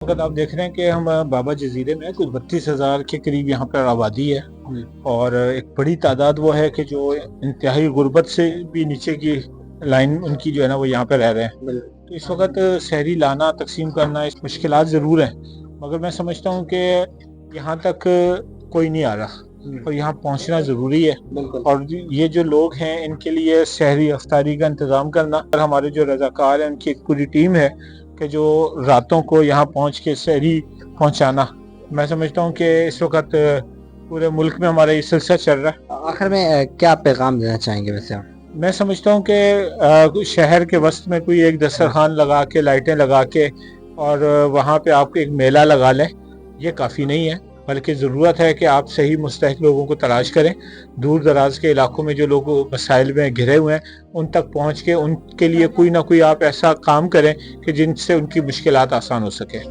वक्त आप देख रहे हैं कि हम बाबा जजीरे में कुछ 32,000 के करीब यहाँ पर आबादी है और एक बड़ी तादाद वो है कि जो इंतहाई गुर्बत से भी नीचे की लाइन उनकी जो है ना वो यहाँ पे रह रहे हैं। तो इस वक्त शहरी लाना तकसीम करना इस मुश्किलात ज़रूर हैं, मगर मैं समझता हूँ कि यहाँ तक कोई नहीं आ रहा और यहाँ पहुँचना ज़रूरी है। और ये जो लोग हैं इनके लिए शहरी अफ्तारी का इंतज़ाम करना, और हमारे जो रज़ाकार हैं उनकी एक पूरी टीम है कि जो रातों को यहाँ पहुँच के शहरी पहुँचाना। मैं समझता हूँ कि इस वक्त पूरे मुल्क में हमारा ये सिलसिला चल रहा है। आखिर में क्या पैगाम देना चाहेंगे वैसे आप? मैं समझता हूँ कि शहर के वस्त में कोई एक दस्तरखान लगा के, लाइटें लगा के और वहाँ पे आप एक मेला लगा लें, ये काफ़ी नहीं है, बल्कि ज़रूरत है कि आप सही मुस्तहिक लोगों को तलाश करें। दूर दराज के इलाकों में जो लोग मसाइल में घिरे हुए हैं उन तक पहुँच के उनके लिए कोई ना कोई आप ऐसा काम करें कि जिनसे उनकी मुश्किलात आसान हो सके।